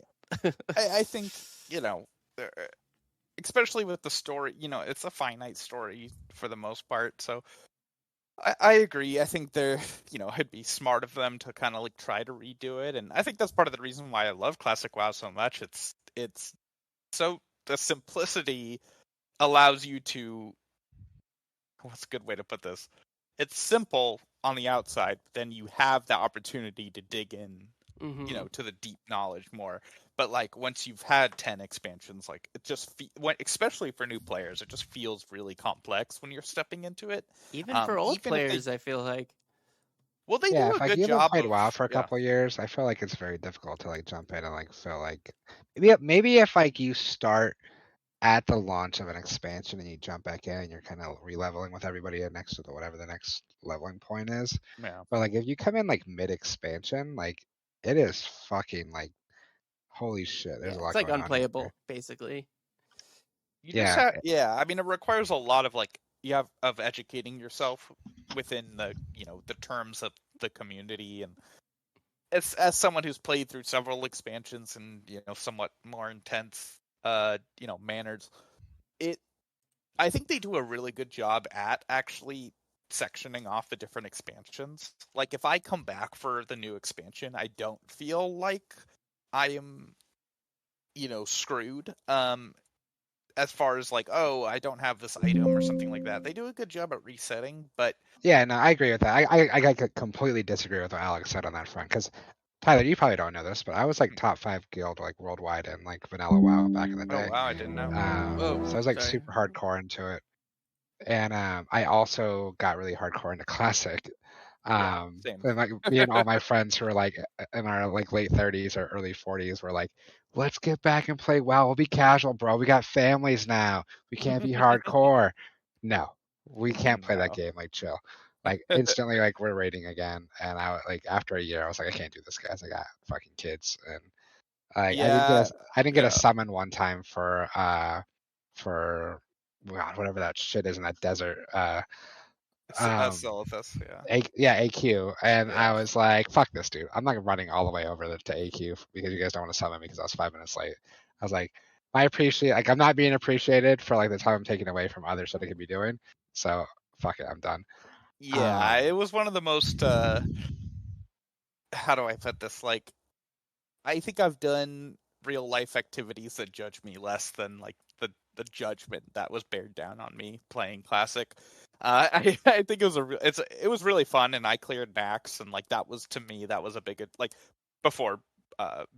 I think, especially with the story, it's a finite story for the most part. So I agree. I think it'd be smart of them to kind of like try to redo it. And I think that's part of the reason why I love Classic WoW so much. It's so the simplicity allows you to, what's a good way to put this? It's simple on the outside, but then you have the opportunity to dig in Mm-hmm. to the deep knowledge more. But like once you've had 10 expansions, like it just especially for new players, it just feels really complex when you're stepping into it. Even for old Even if players, I feel like. they Yeah, do if a like good you haven't job played of WoW for a yeah. couple of years, I feel like it's very difficult to like jump in and like feel like maybe if like you start at the launch of an expansion and you jump back in and you're kind of re-leveling with everybody next to whatever the next leveling point is. Yeah. But like if you come in like mid-expansion, like it is fucking like holy shit. There's Yeah, a it's lot like going on here. unplayable, basically. You just Yeah, yeah, I mean it requires a lot of like of educating yourself within the the terms of the community, and as someone who's played through several expansions and somewhat more intense manners, it I think they do a really good job at actually sectioning off the different expansions. Like if I come back for the new expansion, I don't feel like I am screwed as far as like, oh, I don't have this item or something like that. They do a good job at resetting, but yeah, no, I agree with that. I completely disagree with what Alex said on that front because Tyler, you probably don't know this, but I was like top 5 guild like worldwide in like vanilla WoW back in the oh day. wow, I didn't know. Whoa, So I was like sorry. super hardcore into it, and I also got really hardcore into classic. Yeah, same. And like me and all my friends who are like in our like late 30s or early 40s were like, let's get back and play WoW. We'll be casual, bro. We got families now. We can't be hardcore. No, we can't play that No. game. Like chill. Like instantly, like we're raiding again, and like after a year, I was like, I can't do this, guys. I got fucking kids, and Yeah, I didn't get a yeah. summon one time for God, whatever that shit is in that desert. Silithus, yeah. AQ, and Yeah. I was like, fuck this, dude. I'm not running all the way over to AQ because you guys don't want to summon me because I was 5 minutes late. I was like, I'm not being appreciated for like the time I'm taking away from other shit I could be doing. So fuck it, I'm done. Yeah, it was one of the most how do I put this? Like I think I've done real life activities that judge me less than like the judgment that was bared down on me playing classic. I think it was it was really fun, and I cleared Nax, and like that was, to me, that was a big like before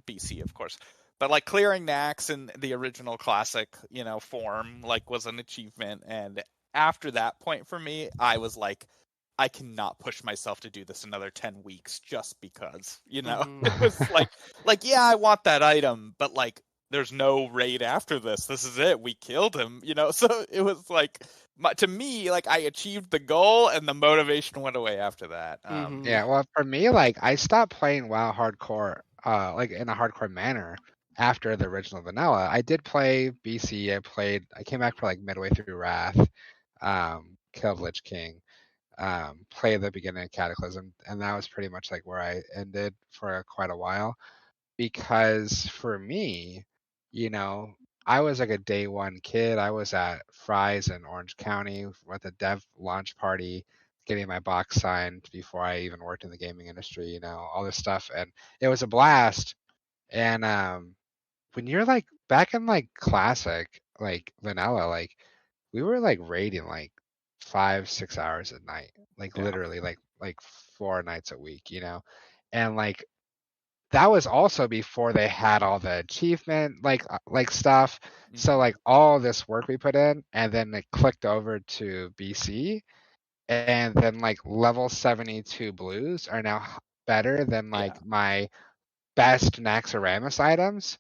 BC, of course, but like clearing Nax in the original classic form like was an achievement. And after that point for me, I was like, I cannot push myself to do this another 10 weeks just because, Mm-hmm. it was like, yeah, I want that item, but like, there's no raid after this. This is it. We killed him, So it was like, to me, like I achieved the goal and the motivation went away after that. Mm-hmm. Yeah, well, for me, like I stopped playing WoW hardcore, like in a hardcore manner after the original vanilla. I did play BC. I came back for like midway through Wrath, killed Lich King, played the beginning of Cataclysm, and that was pretty much like where I ended for quite a while. Because for me, you know, I was like a day one kid. I was at Fry's in Orange County with a dev launch party, getting my box signed before I even worked in the gaming industry, all this stuff. And it was a blast. And when you're like back in like classic, like vanilla, like we were like raiding like 5, 6 hours a night, like Yeah. literally like 4 nights a week, and like that was also before they had all the achievement like stuff. So like all this work we put in, and then it clicked over to BC, and then like level 72 blues are now better than Yeah. like my best Naxxramas items.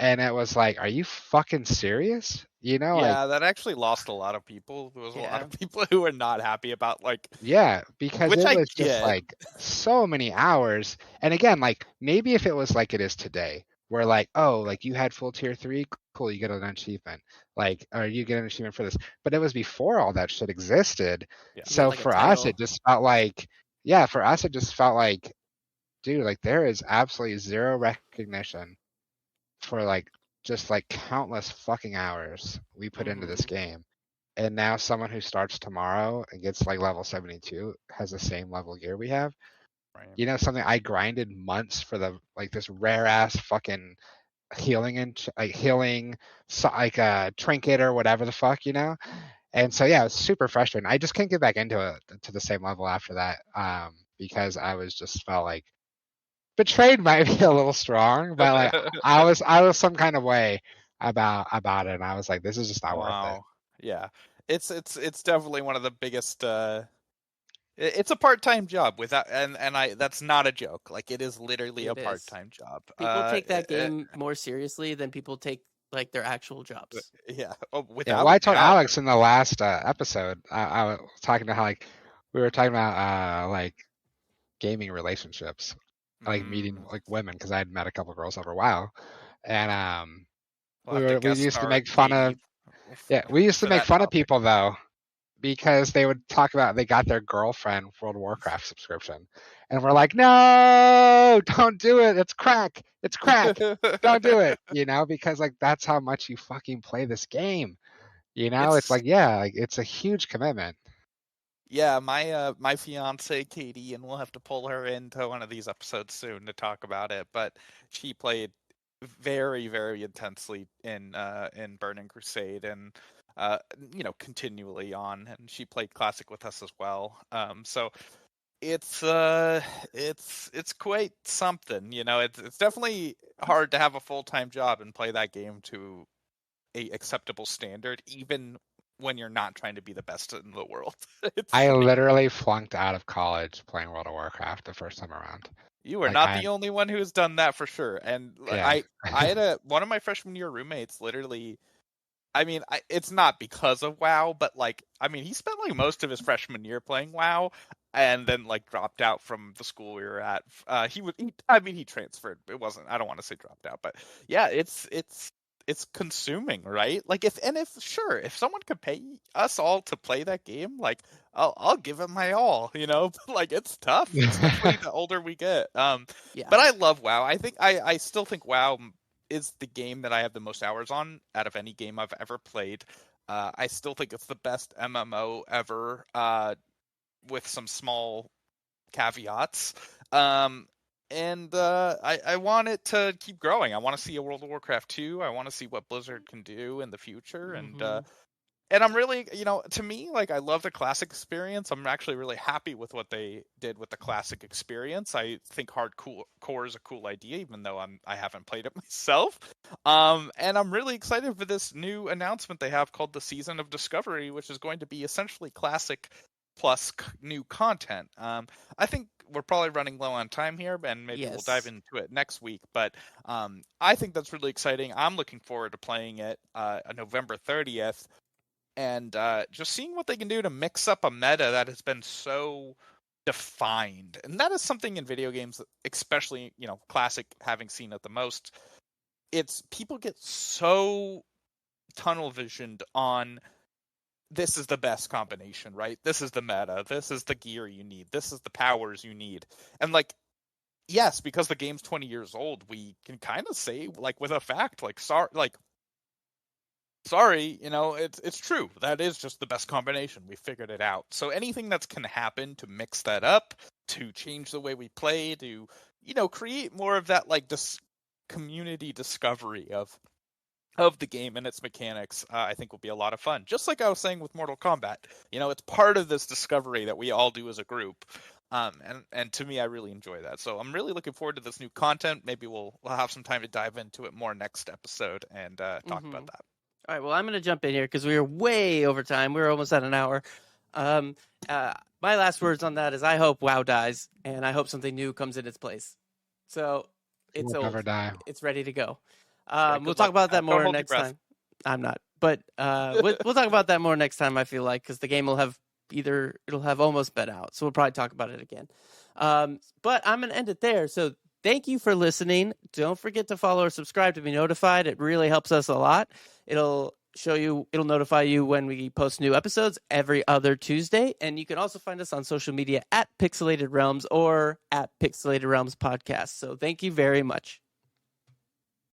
And it was like, are you fucking serious? Like Yeah, that actually lost a lot of people. There was a lot Yeah. of people who were not happy about like, yeah, because which it I was just get. like so many hours. And again, like maybe if it was like it is today, where like, oh, like you had full tier 3, cool, you get an achievement. Like, or you get an achievement for this. But it was before all that shit existed. Yeah. You get So like a for us, title. it just felt like, yeah, for us, it just felt like, dude, like there is absolutely zero recognition for like just like countless fucking hours we put into this Mm-hmm. game. And now someone who starts tomorrow and gets like level 72 has the same level gear we have. Right. Something I grinded months for the like this rare ass fucking healing and like healing like a trinket or whatever the fuck. And so yeah, it was super frustrating. I just can't get back into it to the same level after that because I was just felt like betrayed might be a little strong, but like I was some kind of way about it, and I was like, this is just not worth it. Wow. Yeah. It's definitely one of the biggest it's a part-time job without and I that's not a joke. Like it is literally a It is. part-time job. People take that game more seriously than people take like their actual jobs. Yeah. Yeah, Without well, I a told doubt. Alex in the last episode, I was talking to how like we were talking about like gaming relationships, like meeting like women, because I had met a couple girls over WoW, and We'll have to we guest used to star make fun of we used to for make that fun of topic. people though, because they would talk about they got their girlfriend World of Warcraft subscription, and we're like, no, don't do it, it's crack, don't do it, because like that's how much you fucking play this game. It's like, yeah, like it's a huge commitment. Yeah, my fiance Katie, and we'll have to pull her into one of these episodes soon to talk about it. But she played very, very intensely in Burning Crusade, and continually on, and she played Classic with us as well. So it's quite something. It's definitely hard to have a full-time job and play that game to a acceptable standard, even when you're not trying to be the best in the world. I literally flunked out of college playing World of Warcraft the first time around. You are not the only one who has done that for sure. And yeah. I had one of my freshman year roommates literally. I mean, it's not because of WoW, but he spent like most of his freshman year playing WoW, and then like dropped out from the school we were at. He transferred. It wasn't. I don't want to say dropped out, but yeah, it's consuming, right? Like if if someone could pay us all to play that game, like I'll give it my all, But like it's tough, especially the older we get. Yeah. But I love WoW. I think I still think WoW is the game that I have the most hours on out of any game I've ever played. I still think it's the best MMO ever, with some small caveats. And I want it to keep growing. I want to see a World of Warcraft 2. I want to see what Blizzard can do in the future. And I'm really, to me, like, I love the classic experience. I'm actually really happy with what they did with the classic experience. I think hardcore is a cool idea, even though I haven't played it myself. And I'm really excited for this new announcement they have called the Season of Discovery, which is going to be essentially classic plus new content. I think we're probably running low on time here, and maybe we'll dive into it next week. But I think that's really exciting. I'm looking forward to playing it November 30th. And just seeing what they can do to mix up a meta that has been so defined. And that is something in video games, especially, classic, having seen it the most. It's people get so tunnel visioned on this is the best combination, right? This is the meta. This is the gear you need. This is the powers you need. And yes, because the game's 20 years old, we can kind of say with a fact, sorry, it's true. That is just the best combination. We figured it out. So anything that can happen to mix that up, to change the way we play, to, create more of that community discovery of the game and its mechanics, I think will be a lot of fun. Just like I was saying with Mortal Kombat, it's part of this discovery that we all do as a group. And to me, I really enjoy that. So I'm really looking forward to this new content. Maybe we'll have some time to dive into it more next episode and talk about that. All right, well, I'm going to jump in here because we are way over time. We're almost at an hour. My last words on that is I hope WoW dies, and I hope something new comes in its place. So it's old. Never die. It's ready to go. We'll talk about that more next time. I'm not. But we'll talk about that more next time, I feel like, because the game will have it'll have almost been out. So we'll probably talk about it again. But I'm going to end it there. So thank you for listening. Don't forget to follow or subscribe to be notified. It really helps us a lot. It'll notify you when we post new episodes every other Tuesday. And you can also find us on social media at Pixelated Realms or at Pixelated Realms Podcast. So thank you very much.